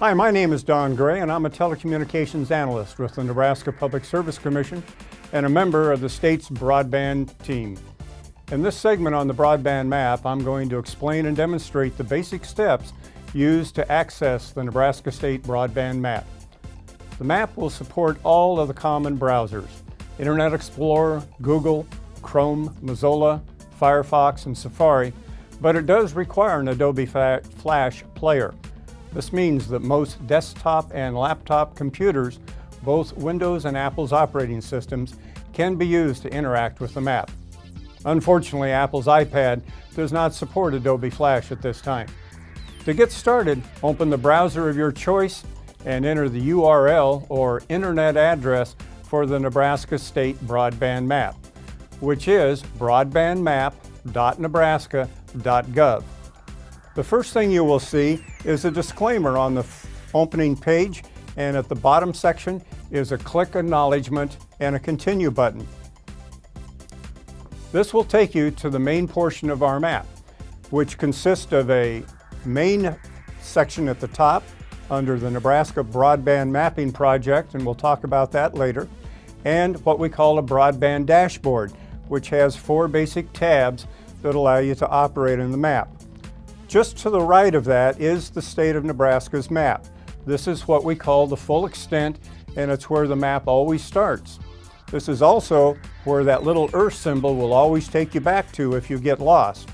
Hi, my name is Don Gray and I'm a telecommunications analyst with the Nebraska Public Service Commission and a member of the state's broadband team. In this segment on the broadband map, I'm going to explain and demonstrate the basic steps used to access the Nebraska State Broadband Map. The map will support all of the common browsers: Internet Explorer, Google, Chrome, Mozilla, Firefox, and Safari, but it does require an Adobe Flash player. This means that most desktop and laptop computers, both Windows and Apple's operating systems, can be used to interact with the map. Unfortunately, Apple's iPad does not support Adobe Flash at this time. To get started, open the browser of your choice and enter the URL or internet address for the Nebraska State Broadband Map, which is broadbandmap.nebraska.gov. The first thing you will see is a disclaimer on the opening page, and at the bottom section is a click acknowledgement and a continue button. This will take you to the main portion of our map, which consists of a main section at the top under the Nebraska Broadband Mapping Project, and we'll talk about that later, and what we call a broadband dashboard, which has 4 basic tabs that allow you to operate in the map. Just to the right of that is the state of Nebraska's map. This is what we call the full extent, and it's where the map always starts. This is also where that little Earth symbol will always take you back to if you get lost.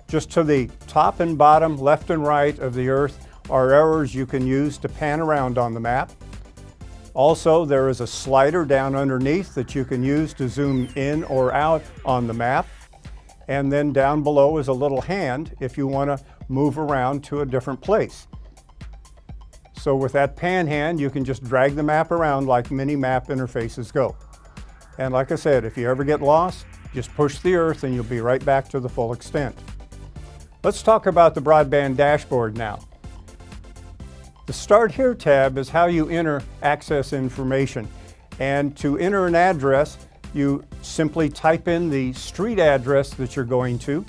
Just to the top and bottom, left and right of the Earth are arrows you can use to pan around on the map. Also, there is a slider down underneath that you can use to zoom in or out on the map. And then down below is a little hand if you want to move around to a different place. So with that pan hand, you can just drag the map around like many map interfaces go. And like I said, if you ever get lost, just push the Earth and you'll be right back to the full extent. Let's talk about the broadband dashboard now. The Start Here tab is how you enter access information. And to enter an address, you simply type in the street address that you're going to.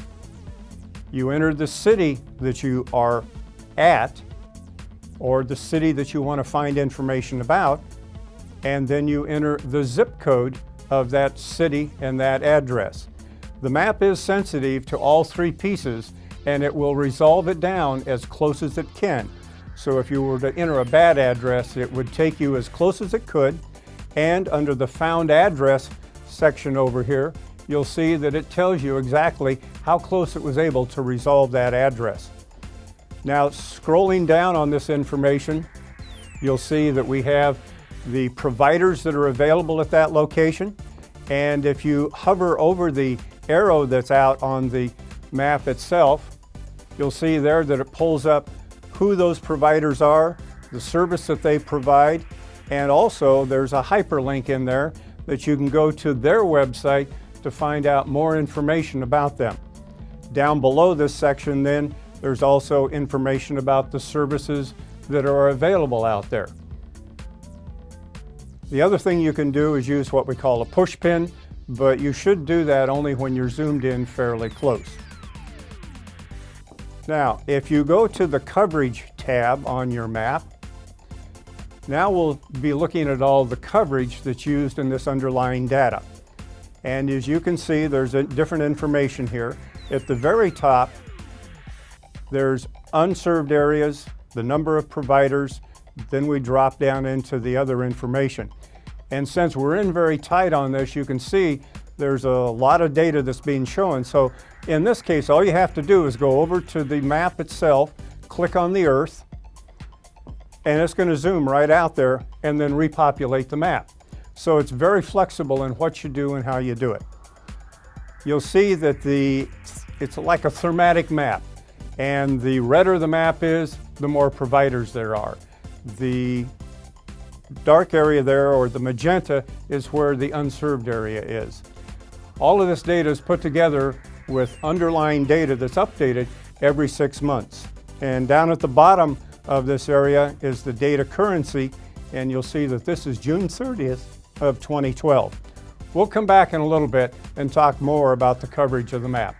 You enter the city that you are at, or the city that you want to find information about, and then you enter the zip code of that city and that address. The map is sensitive to all 3 pieces, and it will resolve it down as close as it can. So if you were to enter a bad address, it would take you as close as it could, and under the Found Address section over here, you'll see that it tells you exactly how close it was able to resolve that address. Now, scrolling down on this information, you'll see that we have the providers that are available at that location. And if you hover over the arrow that's out on the map itself, you'll see there that it pulls up who those providers are, the service that they provide, and also there's a hyperlink in there that you can go to their website to find out more information about them. Down below this section then, there's also information about the services that are available out there. The other thing you can do is use what we call a push pin, but you should do that only when you're zoomed in fairly close. Now, if you go to the Coverage tab on your map, now we'll be looking at all the coverage that's used in this underlying data. And as you can see, there's different information here. At the very top, there's unserved areas, the number of providers, then we drop down into the other information. And since we're in very tight on this, you can see there's a lot of data that's being shown. So in this case, all you have to do is go over to the map itself, click on the Earth, and it's going to zoom right out there and then repopulate the map. So it's very flexible in what you do and how you do it. You'll see that it's like a thematic map, and the redder the map is, the more providers there are. The dark area there, or the magenta, is where the unserved area is. All of this data is put together with underlying data that's updated every 6 months. And down at the bottom of this area is the data currency, and you'll see that this is June 30th of 2012. We'll come back in a little bit and talk more about the coverage of the map.